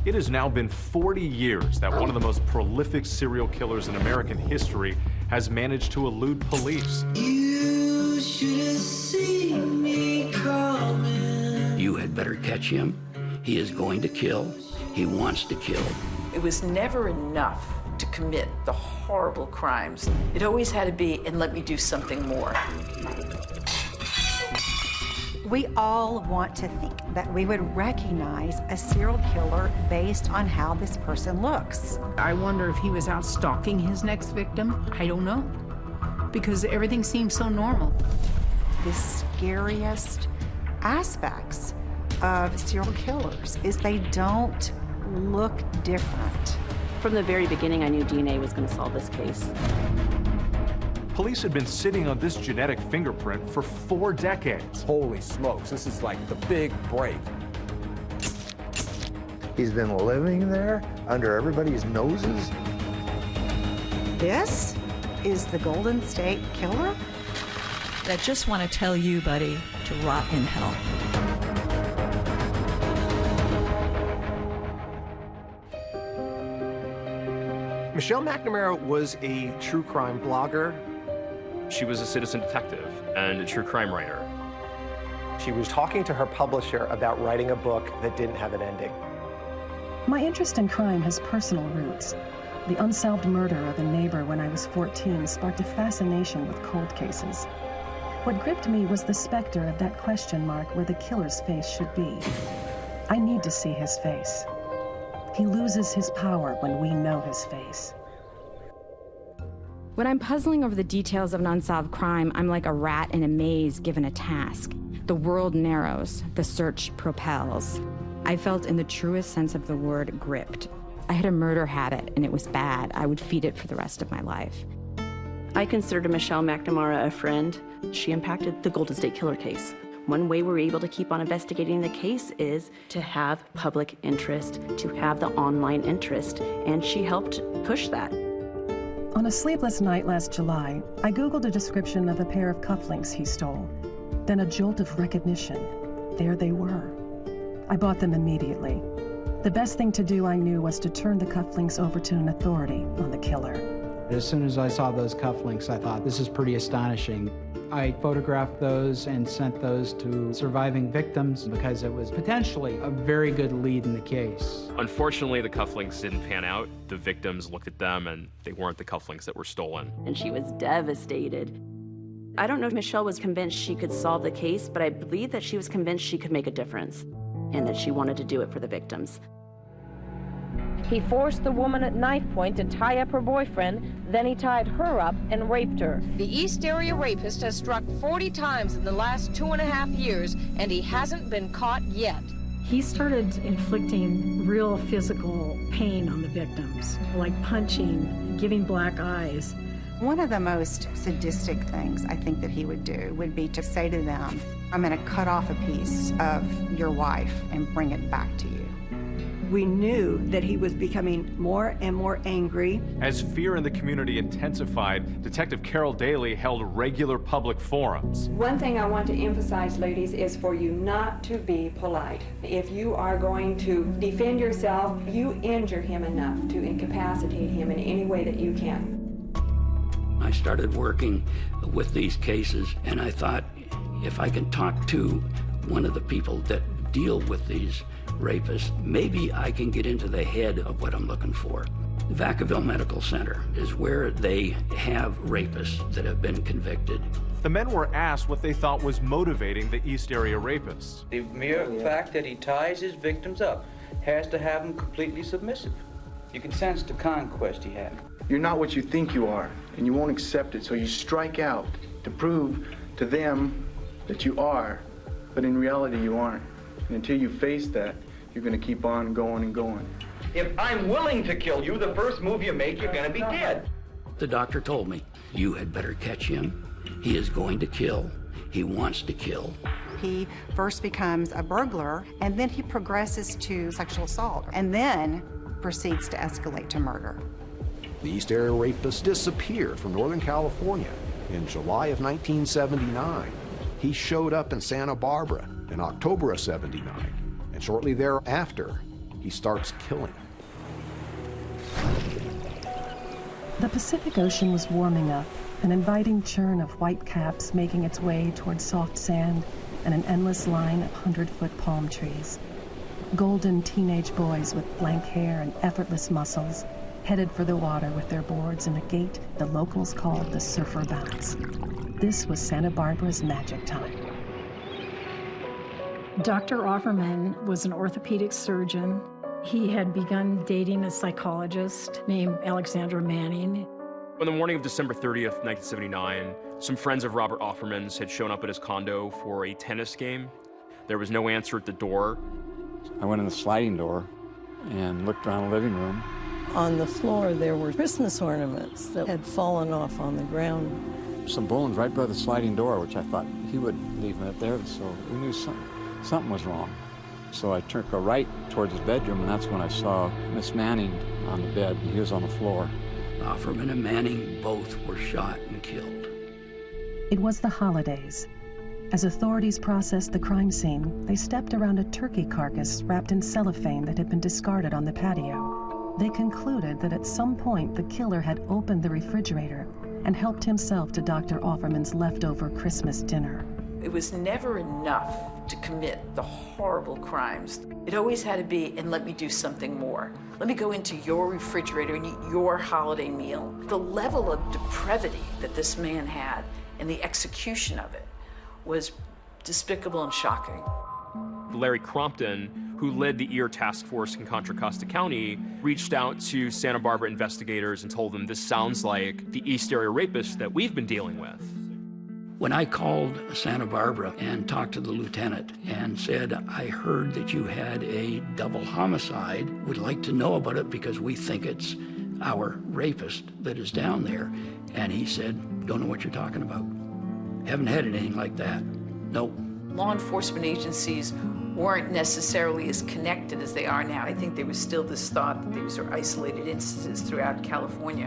It has now been 40 years that one of the most prolific serial killers in American history has managed to elude police. You should have seen me coming. You had better catch him. He is going to kill. He wants to kill. It was never enough to commit the horrible crimes. It always had to be, and let me do something more. We all want to think that we would recognize a serial killer based on how this person looks. I wonder if he was out stalking his next victim. I don't know, because everything seems so normal. The scariest aspects of serial killers is they don't look different. From the very beginning, I knew DNA was going to solve this case. Police had been sitting on this genetic fingerprint for 4 decades. Holy smokes, this is like the big break. He's been living there under everybody's noses. This is the Golden State Killer? I just want to tell you, buddy, to rot in hell. Michelle McNamara was a true crime blogger. She was a citizen detective and a true crime writer. She was talking to her publisher about writing a book that didn't have an ending. My interest in crime has personal roots. The unsolved murder of a neighbor when I was 14 sparked a fascination with cold cases. What gripped me was the specter of that question mark where the killer's face should be. I need to see his face. He loses his power when we know his face. When I'm puzzling over the details of an unsolved crime, I'm like a rat in a maze given a task. The world narrows, the search propels. I felt, in the truest sense of the word, gripped. I had a murder habit, and it was bad. I would feed it for the rest of my life. I considered Michelle McNamara a friend. She impacted the Golden State Killer case. One way we're able to keep on investigating the case is to have public interest, to have the online interest, and she helped push that. On a sleepless night last July, I Googled a description of a pair of cufflinks he stole. Then a jolt of recognition. There they were. I bought them immediately. The best thing to do, I knew, was to turn the cufflinks over to an authority on the killer. As soon as I saw those cufflinks, I thought, this is pretty astonishing. I photographed those and sent those to surviving victims because it was potentially a very good lead in the case. Unfortunately, the cufflinks didn't pan out. The victims looked at them and they weren't the cufflinks that were stolen. And she was devastated. I don't know if Michelle was convinced she could solve the case, but I believe that she was convinced she could make a difference and that she wanted to do it for the victims. He forced the woman at knife point to tie up her boyfriend, then he tied her up and raped her. The East Area rapist has struck 40 times in the last 2.5 years, and he hasn't been caught yet. He started inflicting real physical pain on the victims, like punching, giving black eyes. One of the most sadistic things I think that he would do would be to say to them, I'm going to cut off a piece of your wife and bring it back to you. We knew that he was becoming more and more angry. As fear in the community intensified, Detective Carol Daly held regular public forums. One thing I want to emphasize, ladies, is for you not to be polite. If you are going to defend yourself, you injure him enough to incapacitate him in any way that you can. I started working with these cases, and I thought, if I can talk to one of the people that deal with these rapists, maybe I can get into the head of what I'm looking for. Vacaville Medical Center is where they have rapists that have been convicted. The men were asked what they thought was motivating the East Area rapists. The mere fact that he ties his victims up has to have them completely submissive. You can sense the conquest he had. You're not what you think you are, and you won't accept it, so you strike out to prove to them that you are, but in reality you aren't. And until you face that, you're going to keep on going and going. If I'm willing to kill you, the first move you make, you're going to be dead. The doctor told me, you had better catch him. He is going to kill. He wants to kill. He first becomes a burglar, and then he progresses to sexual assault, and then proceeds to escalate to murder. The East Area rapist disappeared from Northern California in July of 1979. He showed up in Santa Barbara in October of '79, and shortly thereafter, he starts killing. The Pacific Ocean was warming up, an inviting churn of white caps making its way toward soft sand and an endless line of 100-foot palm trees. Golden teenage boys with blank hair and effortless muscles headed for the water with their boards in a gait the locals called the Surfer Bounce. This was Santa Barbara's magic time. Dr. Offerman was an orthopedic surgeon. He had begun dating a psychologist named Alexandra Manning. On the morning of December 30th, 1979, some friends of Robert Offerman's had shown up at his condo for a tennis game. There was no answer at the door. I went in the sliding door and looked around the living room. On the floor, there were Christmas ornaments that had fallen off on the ground. Some bones right by the sliding door, which I thought he would leave it there, so we knew something was wrong. So I took a right towards his bedroom, and that's when I saw Miss Manning on the bed, and he was on the floor. Offerman and Manning both were shot and killed. It was the holidays. As authorities processed the crime scene, they stepped around a turkey carcass wrapped in cellophane that had been discarded on the patio. They concluded that at some point the killer had opened the refrigerator and helped himself to Dr. Offerman's leftover Christmas dinner. It was never enough to commit the horrible crimes. It always had to be, and let me do something more. Let me go into your refrigerator and eat your holiday meal. The level of depravity that this man had and the execution of it was despicable and shocking. Larry Crompton, who led the EAR task force in Contra Costa County, reached out to Santa Barbara investigators and told them, this sounds like the East Area rapist that we've been dealing with. When I called Santa Barbara and talked to the lieutenant and said, I heard that you had a double homicide, would like to know about it because we think it's our rapist that is down there. And he said, don't know what you're talking about. Haven't had anything like that. Nope. Law enforcement agencies weren't necessarily as connected as they are now. I think there was still this thought that these are isolated instances throughout California.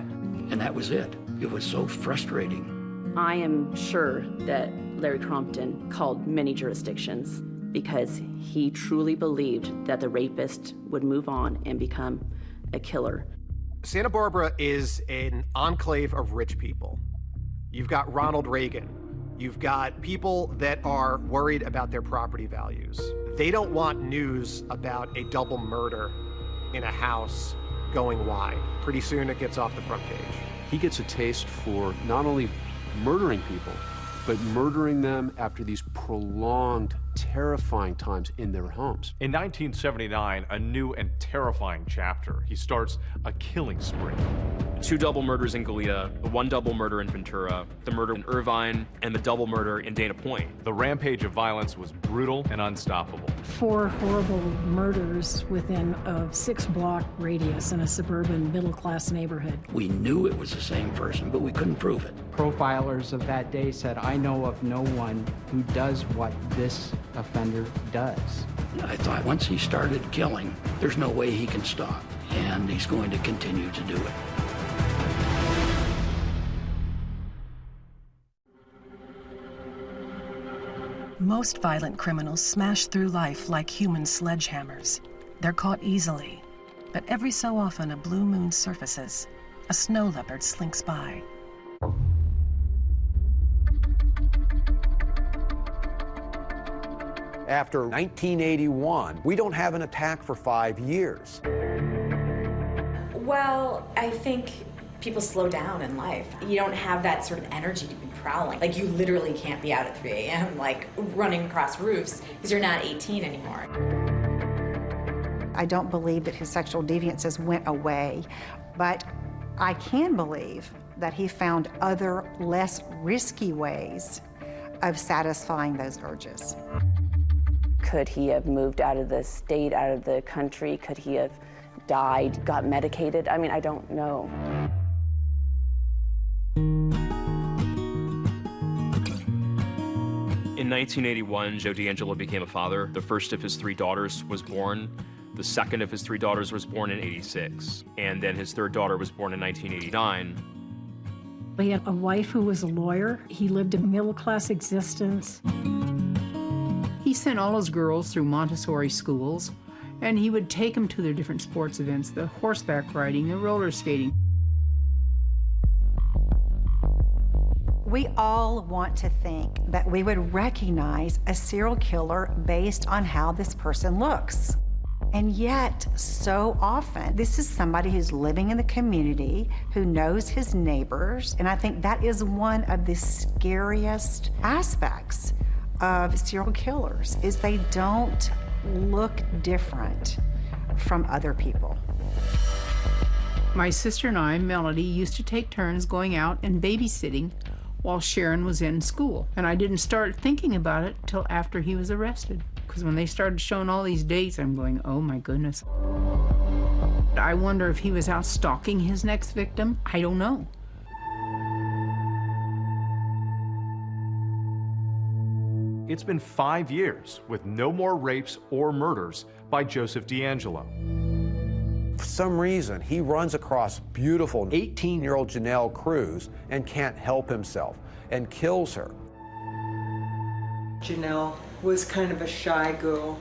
And that was it. It was so frustrating. I am sure that Larry Crompton called many jurisdictions because he truly believed that the rapist would move on and become a killer. Santa Barbara is an enclave of rich people. You've got Ronald Reagan. You've got people that are worried about their property values. They don't want news about a double murder in a house going wide. Pretty soon it gets off the front page. He gets a taste for not only murdering people, but murdering them after these prolonged, terrifying times in their homes. In 1979, a new and terrifying chapter. He starts a killing spree. 2 double murders in Goleta, the 1 double murder in Ventura, the murder in Irvine, and the double murder in Dana Point. The rampage of violence was brutal and unstoppable. 4 horrible murders within a 6-block radius in a suburban middle-class neighborhood. We knew it was the same person, but we couldn't prove it. Profilers of that day said, I know of no one who does what this offender does. I thought once he started killing, there's no way he can stop, and he's going to continue to do it. Most violent criminals smash through life like human sledgehammers. They're caught easily, but every so often a blue moon surfaces. A snow leopard slinks by. After 1981, we don't have an attack for 5 years. Well, I think people slow down in life. You don't have that sort of energy to be prowling. Like, you literally can't be out at 3 a.m., like, running across roofs, because you're not 18 anymore. I don't believe that his sexual deviances went away, but I can believe that he found other, less risky ways of satisfying those urges. Could he have moved out of the state, out of the country? Could he have died, got medicated? I mean, I don't know. In 1981, Joe D'Angelo became a father. The first of his 3 daughters was born. The second of his 3 daughters was born in '86. And then his 3rd daughter was born in 1989. He had a wife who was a lawyer. He lived a middle-class existence. He sent all his girls through Montessori schools, And he would take them to their different sports events, the horseback riding, the roller skating. We all want to think that we would recognize a serial killer based on how this person looks. And yet, so often, this is somebody who's living in the community, who knows his neighbors, and I think that is one of the scariest aspects of serial killers, is they don't look different from other people. My sister and I, Melody, used to take turns going out and babysitting while Sharon was in school. And I didn't start thinking about it till after he was arrested. Because when they started showing all these dates, I'm going, oh my goodness. I wonder if he was out stalking his next victim. I don't know. It's been 5 years with no more rapes or murders by Joseph D'Angelo. For some reason, he runs across beautiful 18-year-old Janelle Cruz and can't help himself and kills her. Janelle was kind of a shy girl.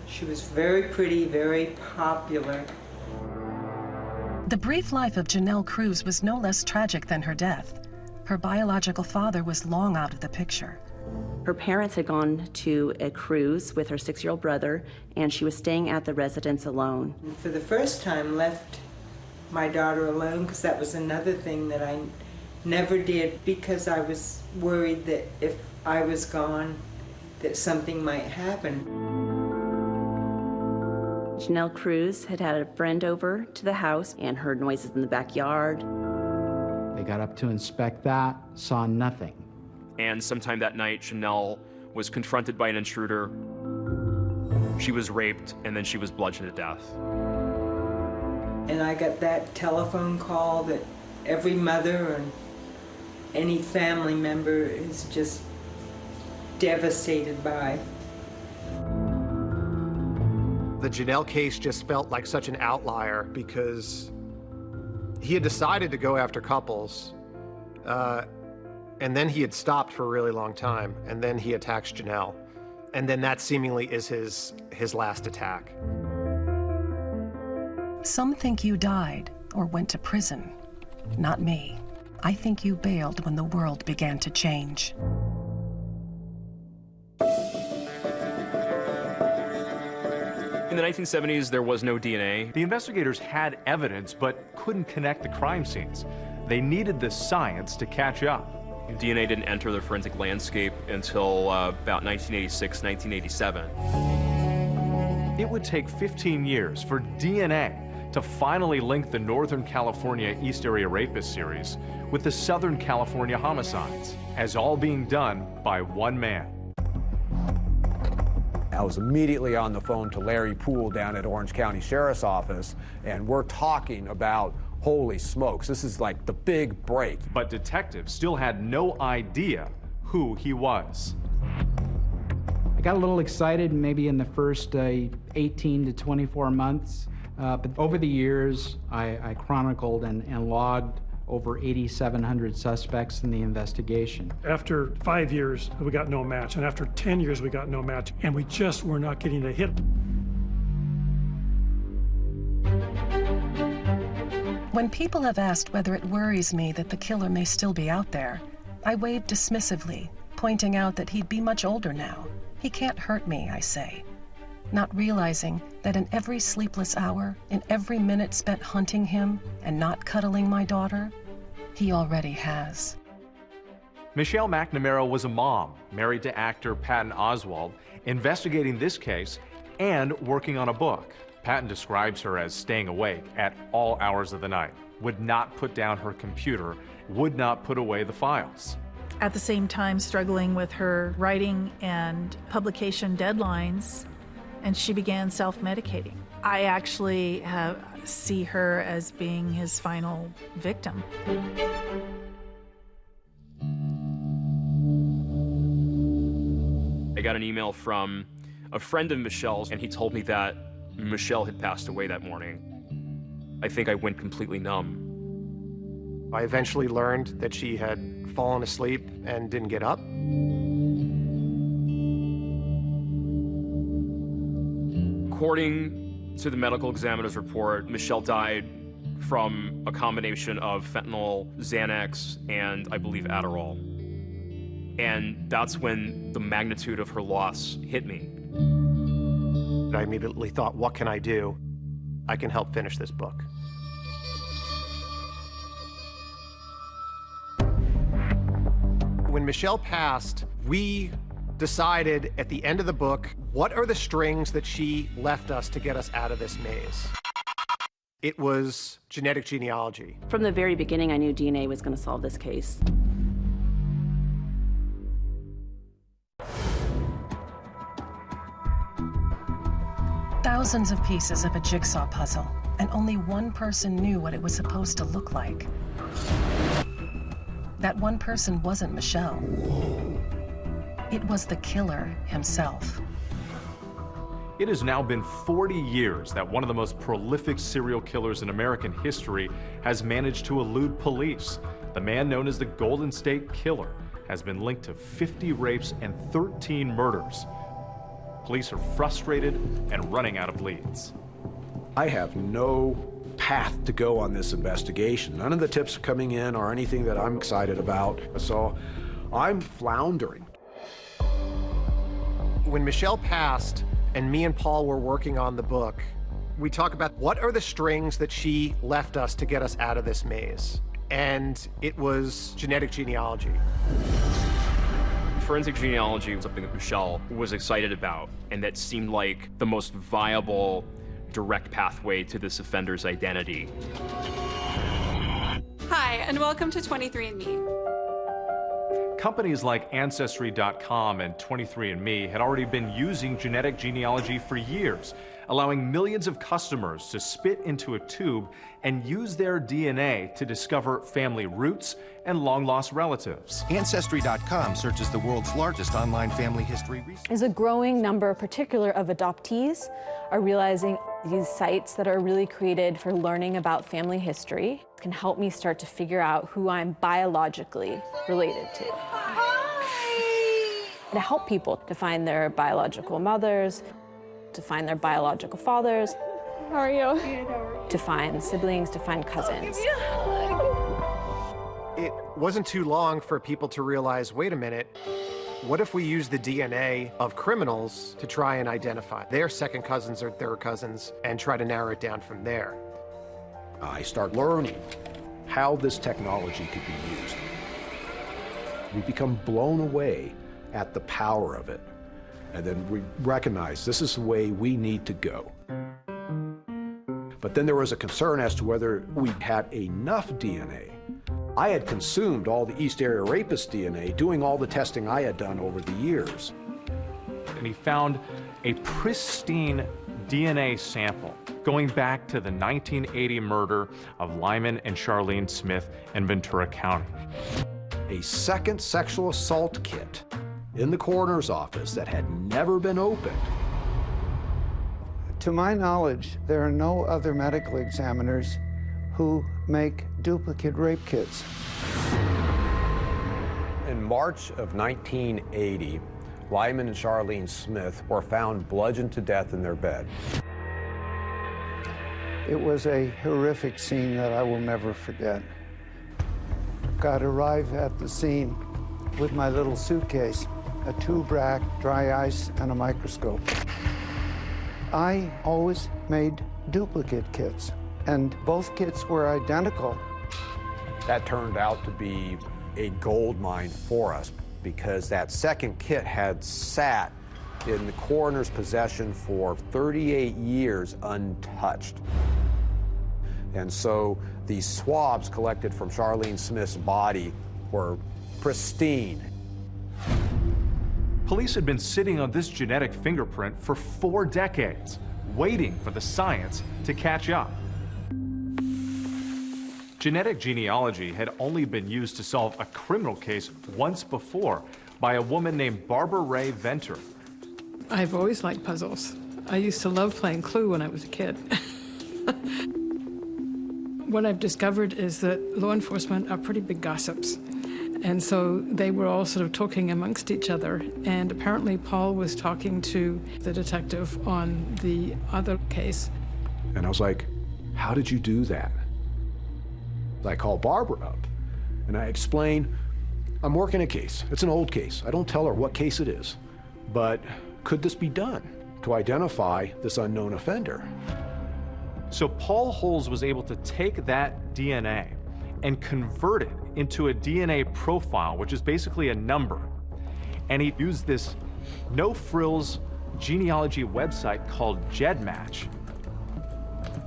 She was very pretty, very popular. The brief life of Janelle Cruz was no less tragic than her death. Her biological father was long out of the picture. Her parents had gone to a cruise with her 6-year-old brother, and she was staying at the residence alone. And for the first time, left my daughter alone, because that was another thing that I never did, because I was worried that if I was gone, that something might happen. Janelle Cruz had had a friend over to the house and heard noises in the backyard. They got up to inspect that, saw nothing. And sometime that night, Janelle was confronted by an intruder. She was raped, and then she was bludgeoned to death. And I got that telephone call that every mother and any family member is just devastated by. The Janelle case just felt like such an outlier because he had decided to go after couples, and then he had stopped for a really long time, and then he attacks Janelle. And then that seemingly is his last attack. Some think you died or went to prison. Not me. I think you bailed when the world began to change. In the 1970s, there was no DNA. The investigators had evidence, but couldn't connect the crime scenes. They needed the science to catch up. DNA didn't enter the forensic landscape until about 1986, 1987. It would take 15 years for DNA to finally link the Northern California East Area Rapist series with the Southern California homicides, as all being done by one man. I was immediately on the phone to Larry Poole down at Orange County Sheriff's Office, and we're talking about, holy smokes, this is like the big break. But detectives still had no idea who he was. I got a little excited maybe in the first 18 to 24 months, but over the years, I chronicled and logged over 8,700 suspects in the investigation. After 5 years, we got no match, and after 10 years, we got no match, and we just were not getting a hit. When people have asked whether it worries me that the killer may still be out there, I wave dismissively, pointing out that he'd be much older now. He can't hurt me, I say, not realizing that in every sleepless hour, in every minute spent hunting him and not cuddling my daughter, he already has. Michelle McNamara was a mom, married to actor Patton Oswalt, investigating this case and working on a book. Patton describes her as staying awake at all hours of the night, would not put down her computer, would not put away the files. At the same time, struggling with her writing and publication deadlines, and she began self-medicating. I actually see her as being his final victim. I got an email from a friend of Michelle's, and he told me that Michelle had passed away that morning. I think I went completely numb. I eventually learned that she had fallen asleep and didn't get up. According to the medical examiner's report, Michelle died from a combination of fentanyl, Xanax, and I believe Adderall. And that's when the magnitude of her loss hit me. I immediately thought, what can I do? I can help finish this book. When Michelle passed, we decided at the end of the book, what are the strings that she left us to get us out of this maze? It was genetic genealogy. From the very beginning, I knew DNA was going to solve this case. Thousands of pieces of a jigsaw puzzle, and only one person knew what it was supposed to look like. That one person wasn't Michelle. It was the killer himself. It has now been 40 years that one of the most prolific serial killers in American history has managed to elude police. The man known as the Golden State Killer has been linked to 50 rapes and 13 murders. Police are frustrated and running out of leads. I have no path to go on this investigation. None of the tips coming in are anything that I'm excited about, so I'm floundering. When Michelle passed and me and Paul were working on the book, we talk about what are the strings that she left us to get us out of this maze. And it was genetic genealogy. Forensic genealogy was something that Michelle was excited about, and that seemed like the most viable, direct pathway to this offender's identity. Hi, and welcome to 23andMe. Companies like Ancestry.com and 23andMe had already been using genetic genealogy for years, allowing millions of customers to spit into a tube and use their DNA to discover family roots and long-lost relatives. Ancestry.com searches the world's largest online family history research. There's a growing number, particular of adoptees, are realizing these sites that are really created for learning about family history can help me start to figure out who I'm biologically related to. To help people to find their biological mothers, to find their biological fathers. How are you? To find siblings, to find cousins. It wasn't too long for people to realize, wait a minute, what if we use the DNA of criminals to try and identify their second cousins or third cousins and try to narrow it down from there? I start learning how this technology could be used. We become blown away at the power of it. And then we recognize this is the way we need to go. But then there was a concern as to whether we had enough DNA. I had consumed all the East Area Rapist DNA, doing all the testing I had done over the years. And he found a pristine DNA sample going back to the 1980 murder of Lyman and Charlene Smith in Ventura County. A second sexual assault kit in the coroner's office that had never been opened. To my knowledge, there are no other medical examiners who make duplicate rape kits. In March of 1980, Lyman and Charlene Smith were found bludgeoned to death in their bed. It was a horrific scene that I will never forget. Got to arrive at the scene with my little suitcase, a tube rack, dry ice, and a microscope. I always made duplicate kits, and both kits were identical. That turned out to be a gold mine for us because that second kit had sat in the coroner's possession for 38 years untouched. And so these swabs collected from Charlene Smith's body were pristine. Police had been sitting on this genetic fingerprint for 4 decades, waiting for the science to catch up. Genetic genealogy had only been used to solve a criminal case once before by a woman named Barbara Ray Venter. I've always liked puzzles. I used to love playing Clue when I was a kid. What I've discovered is that law enforcement are pretty big gossips. And so they were all sort of talking amongst each other. And apparently Paul was talking to the detective on the other case. And I was like, how did you do that? I call Barbara up and I explain, I'm working a case. It's an old case. I don't tell her what case it is, but could this be done to identify this unknown offender? So Paul Holes was able to take that DNA and convert it into a DNA profile, which is basically a number. And he used this no-frills genealogy website called GEDmatch.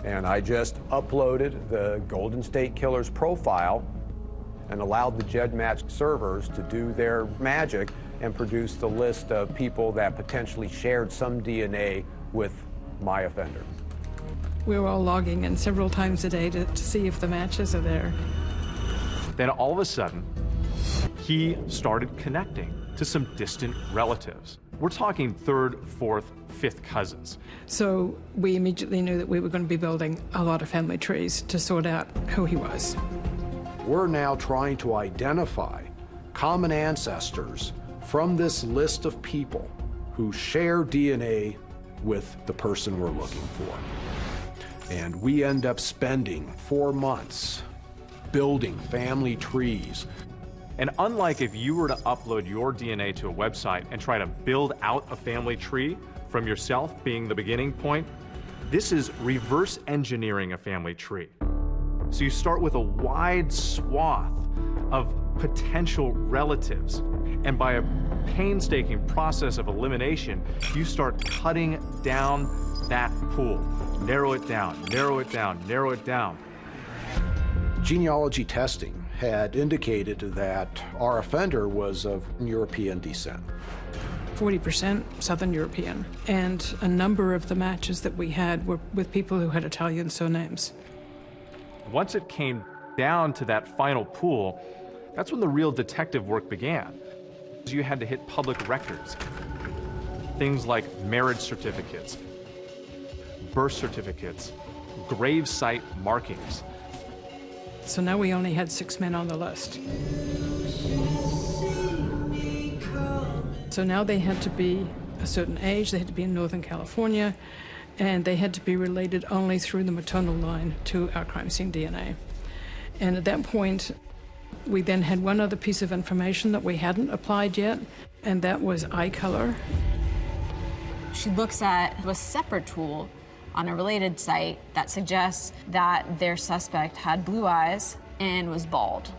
And I just uploaded the Golden State Killer's profile and allowed the GEDmatch servers to do their magic and produce the list of people that potentially shared some DNA with my offender. We were all logging in several times a day to see if the matches are there. Then all of a sudden, he started connecting to some distant relatives. We're talking third, fourth, fifth cousins. So we immediately knew that we were going to be building a lot of family trees to sort out who he was. We're now trying to identify common ancestors from this list of people who share DNA with the person we're looking for. And we end up spending 4 months building family trees. And unlike if you were to upload your DNA to a website and try to build out a family tree from yourself being the beginning point, this is reverse engineering a family tree. So you start with a wide swath of potential relatives, and by a painstaking process of elimination, you start cutting down that pool. Narrow it down, narrow it down, narrow it down. Genealogy testing had indicated that our offender was of European descent. 40% Southern European, and a number of the matches that we had were with people who had Italian surnames. Once it came down to that final pool, that's when the real detective work began. You had to hit public records. Things like marriage certificates, birth certificates, grave site markings. So now we only had 6 men on the list. So now they had to be a certain age, they had to be in Northern California, and they had to be related only through the maternal line to our crime scene DNA. And at that point, we then had one other piece of information that we hadn't applied yet, and that was eye color. She looks at a separate tool on a related site that suggests that their suspect had blue eyes and was bald.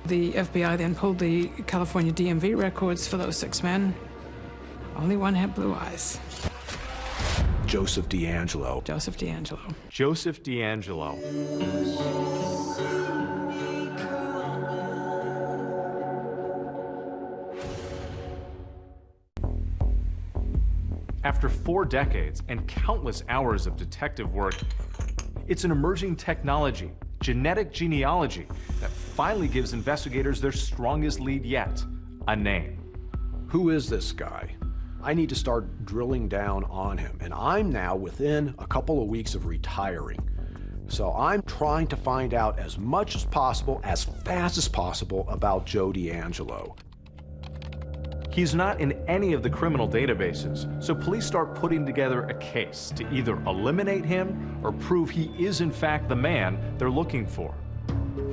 The FBI then pulled the California DMV records for those 6 men. Only one had blue eyes. Joseph D'Angelo. Joseph D'Angelo. Joseph D'Angelo. After 4 decades and countless hours of detective work, it's an emerging technology, genetic genealogy, that finally gives investigators their strongest lead yet, a name. Who is this guy? I need to start drilling down on him, and I'm now within a couple of weeks of retiring. So I'm trying to find out as much as possible, as fast as possible, about Joe D'Angelo. He's not in any of the criminal databases, so police start putting together a case to either eliminate him or prove he is in fact the man they're looking for.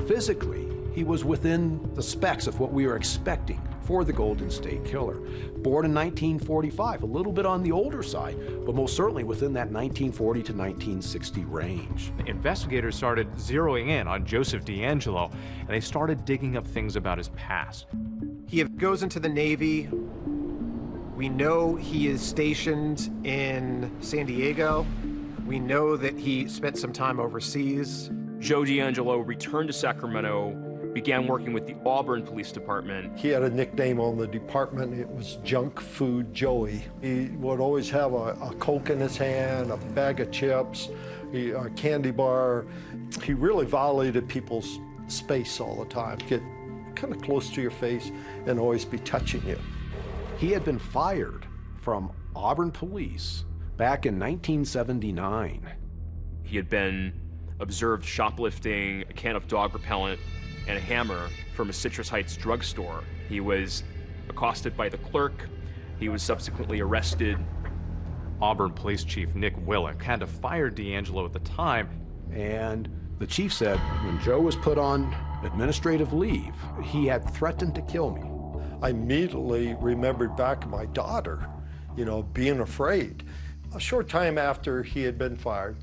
Physically, he was within the specs of what we were expecting for the Golden State Killer. Born in 1945, a little bit on the older side, but most certainly within that 1940 to 1960 range. Investigators started zeroing in on Joseph D'Angelo, and they started digging up things about his past. He goes into the Navy. We know he is stationed in San Diego. We know that he spent some time overseas. Joe D'Angelo returned to Sacramento, began working with the Auburn Police Department. He had a nickname on the department. It was Junk Food Joey. He would always have a Coke in his hand, a bag of chips, a candy bar. He really violated people's space all the time. Get kind of close to your face and always be touching you. He had been fired from Auburn Police back in 1979. He had been observed shoplifting a can of dog repellent and a hammer from a Citrus Heights drugstore. He was accosted by the clerk. He was subsequently arrested. Auburn Police Chief Nick Willick had to fire D'Angelo at the time. And the chief said when Joe was put on administrative leave, he had threatened to kill me. I immediately remembered back my daughter, you know, being afraid. A short time after he had been fired,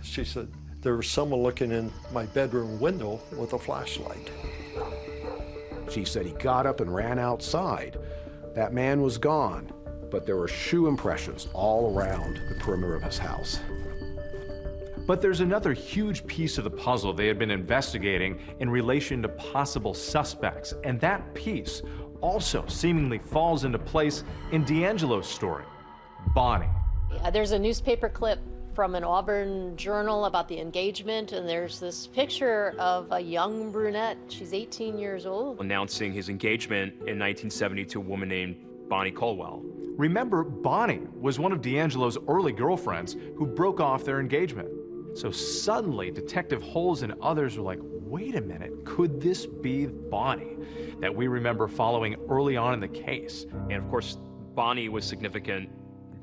she said, there was someone looking in my bedroom window with a flashlight. She said he got up and ran outside. That man was gone, but there were shoe impressions all around the perimeter of his house. But there's another huge piece of the puzzle they had been investigating in relation to possible suspects, and that piece also seemingly falls into place in D'Angelo's story, Bonnie. There's a newspaper clip from an Auburn journal about the engagement, and there's this picture of a young brunette. She's 18 years old. Announcing his engagement in 1970 to a woman named Bonnie Colwell. Remember, Bonnie was one of D'Angelo's early girlfriends who broke off their engagement. So suddenly, Detective Holes and others were like, wait a minute, could this be Bonnie that we remember following early on in the case? And of course, Bonnie was significant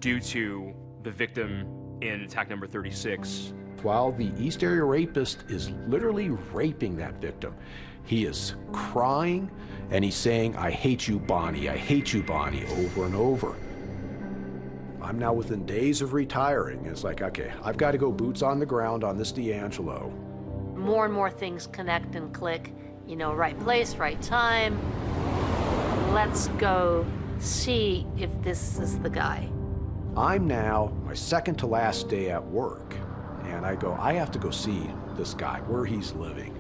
due to the victim in attack number 36. While the East Area rapist is literally raping that victim, he is crying and he's saying, I hate you, Bonnie, over and over. I'm now within days of retiring. It's like, okay, I've got to go boots on the ground on this D'Angelo. More and more things connect and click, you know, right place, right time. Let's go see if this is the guy. I'm now my second to last day at work, and I go, I have to go see this guy, where he's living.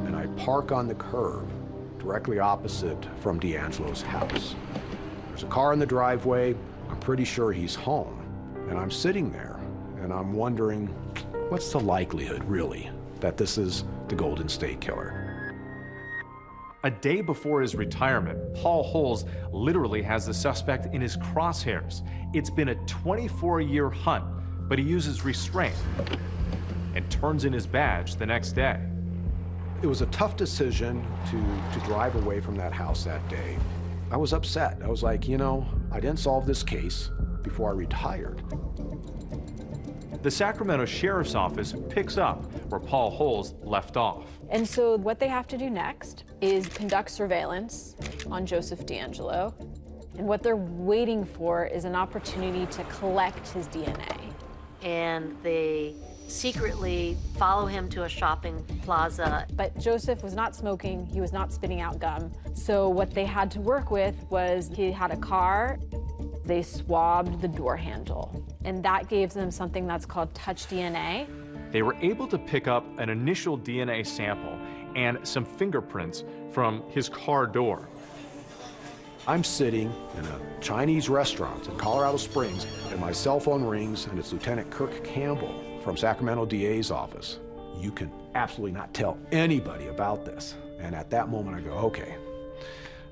And I park on the curb directly opposite from D'Angelo's house. There's a car in the driveway. I'm pretty sure he's home. And I'm sitting there, and I'm wondering, what's the likelihood, really, that this is the Golden State Killer? A day before his retirement, Paul Holes literally has the suspect in his crosshairs. It's been a 24-year hunt, but he uses restraint and turns in his badge the next day. It was a tough decision to drive away from that house that day. I was upset. I was like, you know, I didn't solve this case before I retired. The Sacramento Sheriff's Office picks up where Paul Holes left off. And so what they have to do next is conduct surveillance on Joseph D'Angelo. And what they're waiting for is an opportunity to collect his DNA. And they secretly follow him to a shopping plaza. But Joseph was not smoking, he was not spitting out gum. So what they had to work with was he had a car. They swabbed the door handle, and that gave them something that's called touch DNA. They were able to pick up an initial DNA sample and some fingerprints from his car door. I'm sitting in a Chinese restaurant in Colorado Springs, and my cell phone rings, and it's Lieutenant Kirk Campbell from Sacramento DA's office. You can absolutely not tell anybody about this. And at that moment I go, okay.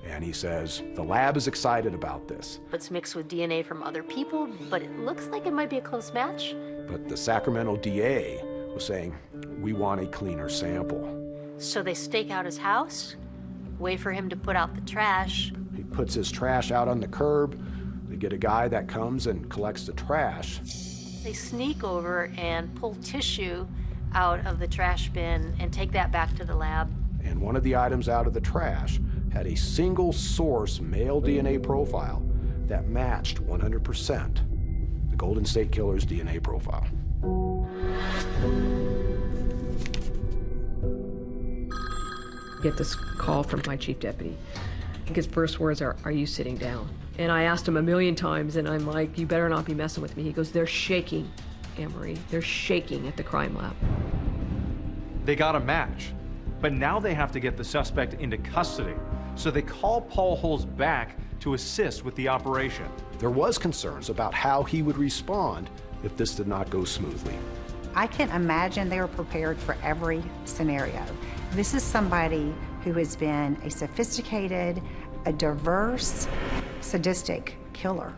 And he says, the lab is excited about this. It's mixed with DNA from other people, but it looks like it might be a close match. But the Sacramento DA was saying, we want a cleaner sample. So they stake out his house, wait for him to put out the trash. He puts his trash out on the curb. They get a guy that comes and collects the trash. They sneak over and pull tissue out of the trash bin and take that back to the lab. And one of the items out of the trash had a single source male DNA profile that matched 100% the Golden State Killer's DNA profile. Get this call from my chief deputy. I think his first words are you sitting down? And I asked him a million times, and I'm like, you better not be messing with me. He goes, they're shaking, Anne-Marie. They're shaking at the crime lab. They got a match, but now they have to get the suspect into custody. So they call Paul Holes back to assist with the operation. There was concerns about how he would respond if this did not go smoothly. I can imagine they were prepared for every scenario. This is somebody who has been a sophisticated, a diverse, sadistic killer.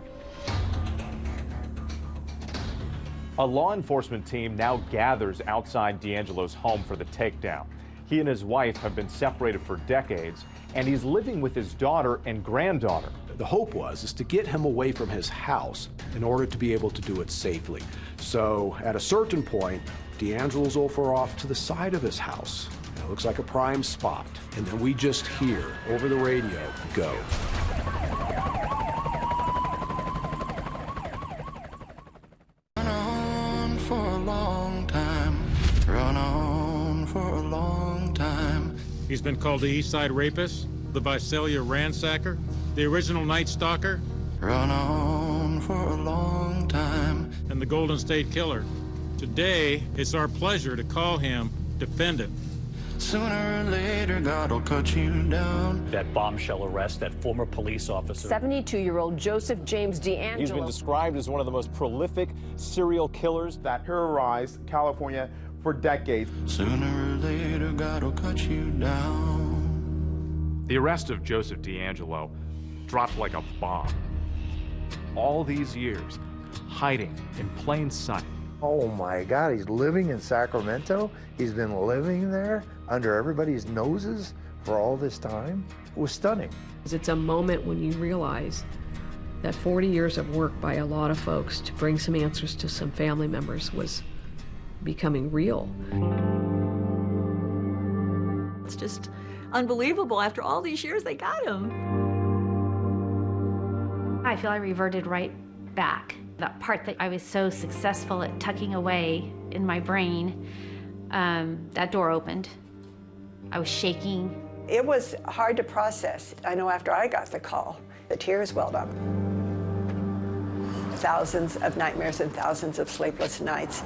A law enforcement team now gathers outside D'Angelo's home for the takedown. He and his wife have been separated for decades, and he's living with his daughter and granddaughter. The hope is to get him away from his house in order to be able to do it safely. So at a certain point, D'Angelo's over off to the side of his house. It looks like a prime spot. And then we just hear over the radio, go. Run on for a long time. Run on for a long time. He's been called the East Side Rapist, the Visalia Ransacker, the original Night Stalker. Run on for a long time. And the Golden State Killer. Today, it's our pleasure to call him Defendant. Sooner or later, God will cut you down. That bombshell arrest, that former police officer. 72-year-old Joseph James D'Angelo. He's been described as one of the most prolific serial killers that terrorized California for decades. Sooner or later, God will cut you down. The arrest of Joseph D'Angelo dropped like a bomb. All these years, hiding in plain sight. Oh my God, he's living in Sacramento? He's been living there under everybody's noses for all this time? It was stunning. It's a moment when you realize that 40 years of work by a lot of folks to bring some answers to some family members was becoming real. It's just unbelievable. After all these years, they got him. I feel I reverted right back. That part that I was so successful at tucking away in my brain, that door opened. I was shaking. It was hard to process. I know after I got the call, the tears welled up. Thousands of nightmares and thousands of sleepless nights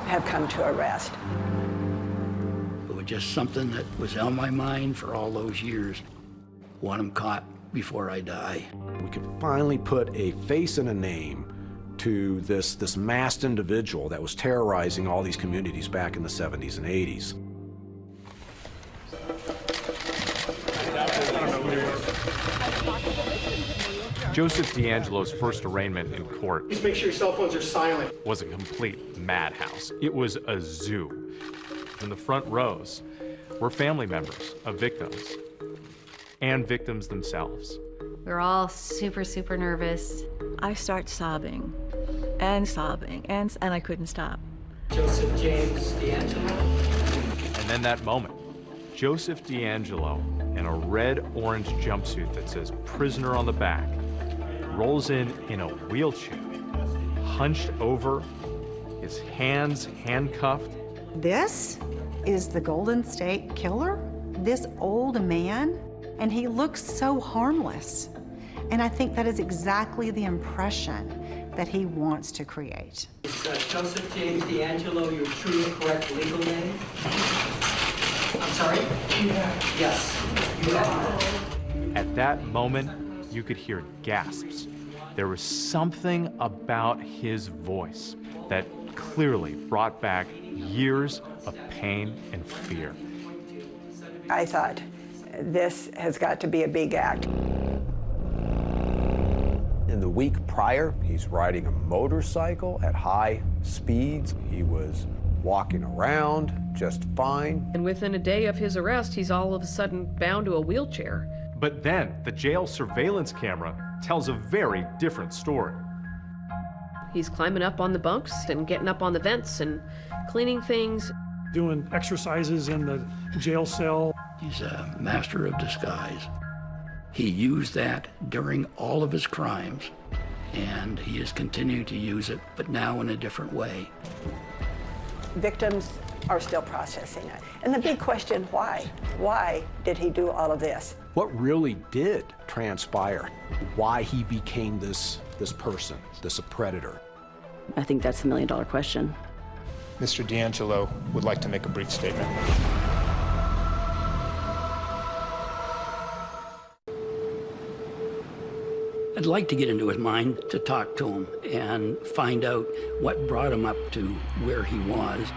have come to a rest. It was just something that was on my mind for all those years. Want him caught before I die. We could finally put a face and a name to this masked individual that was terrorizing all these communities back in the 70s and 80s. Joseph D'Angelo's first arraignment in court. Please make sure your cell phones are silent. Was a complete madhouse. It was a zoo. In the front rows were family members of victims and victims themselves. We were all super, super nervous. I start sobbing and sobbing, and I couldn't stop. Joseph James D'Angelo. And then that moment, Joseph D'Angelo in a red-orange jumpsuit that says prisoner on the back rolls in a wheelchair, hunched over, his hands handcuffed. This is the Golden State Killer? This old man? And he looks so harmless. And I think that is exactly the impression that he wants to create. Is Joseph James D'Angelo your true, correct legal name? I'm sorry? Yes. You are. At that moment, you could hear gasps. There was something about his voice that clearly brought back years of pain and fear. I thought, this has got to be a big act. In the week prior, he's riding a motorcycle at high speeds. He was walking around just fine. And within a day of his arrest, he's all of a sudden bound to a wheelchair. But then the jail surveillance camera tells a very different story. He's climbing up on the bunks and getting up on the vents and cleaning things. Doing exercises in the jail cell. He's a master of disguise. He used that during all of his crimes, and he is continuing to use it, but now in a different way. Victims are still processing it. And the big question, why? Why did he do all of this? What really did transpire? Why he became this person, this predator? I think that's the million-dollar question. Mr. D'Angelo would like to make a brief statement. I'd like to get into his mind to talk to him and find out what brought him up to where he was.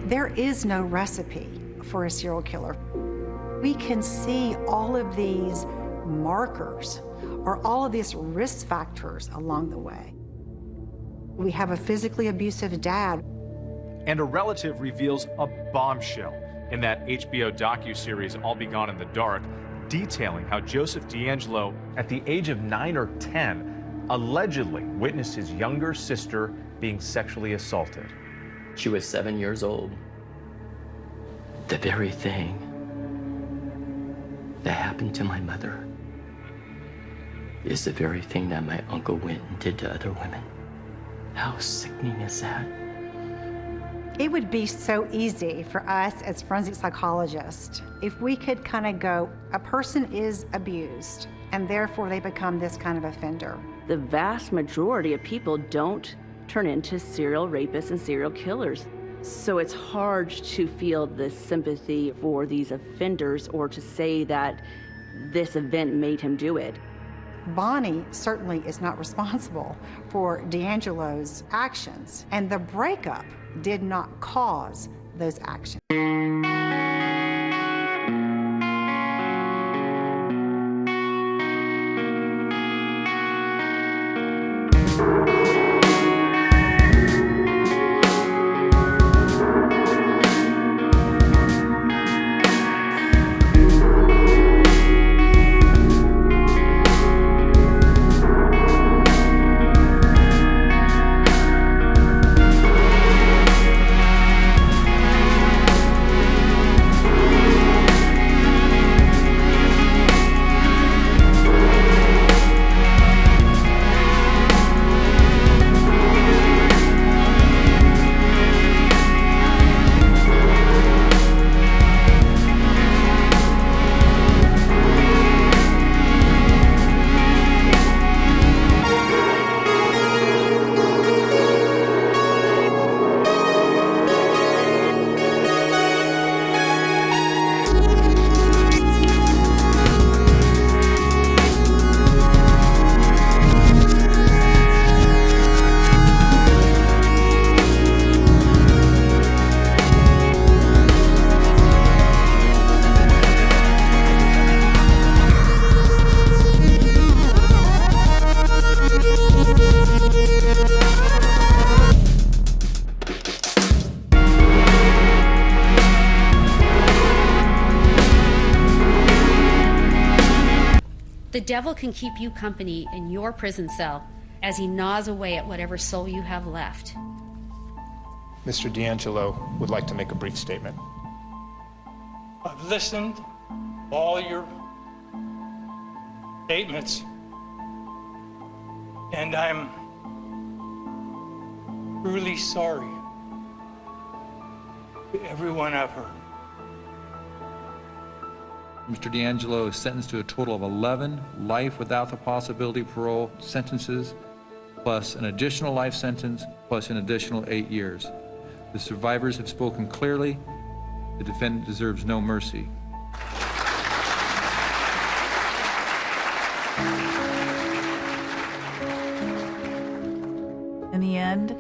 There is no recipe for a serial killer. We can see all of these markers or all of these risk factors along the way. We have a physically abusive dad. And a relative reveals a bombshell in that HBO docuseries I'll Be Gone in the Dark, detailing how Joseph DeAngelo, at the age of 9 or 10, allegedly witnessed his younger sister being sexually assaulted. She was 7 years old. The very thing that happened to my mother is the very thing that my uncle went and did to other women. How sickening is that? It would be so easy for us as forensic psychologists if we could kind of go, a person is abused, and therefore they become this kind of offender. The vast majority of people don't turn into serial rapists and serial killers. So it's hard to feel the sympathy for these offenders or to say that this event made him do it. Bonnie certainly is not responsible for DeAngelo's actions, and the breakup did not cause those actions. The devil can keep you company in your prison cell as he gnaws away at whatever soul you have left. Mr. DeAngelo would like to make a brief statement. I've listened to all your statements, and I'm truly sorry to everyone I've hurt. Mr. DeAngelo is sentenced to a total of 11 life without the possibility of parole sentences, plus an additional life sentence, plus an additional 8 years. The survivors have spoken clearly. The defendant deserves no mercy. In the end,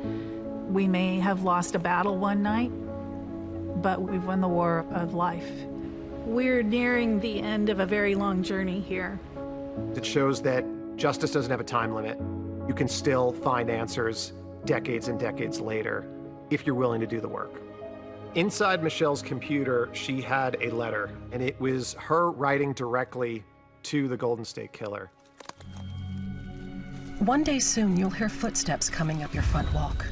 we may have lost a battle one night, but we've won the war of life. We're nearing the end of a very long journey here. It shows that justice doesn't have a time limit. You can still find answers decades and decades later if you're willing to do the work. Inside Michelle's computer, she had a letter, and it was her writing directly to the Golden State Killer. One day soon, you'll hear footsteps coming up your front walk.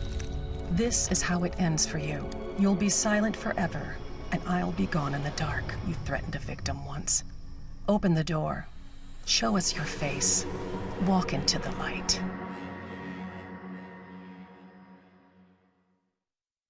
This is how it ends for you. You'll be silent forever, and I'll be gone in the dark. You threatened a victim once. Open the door. Show us your face. Walk into the light.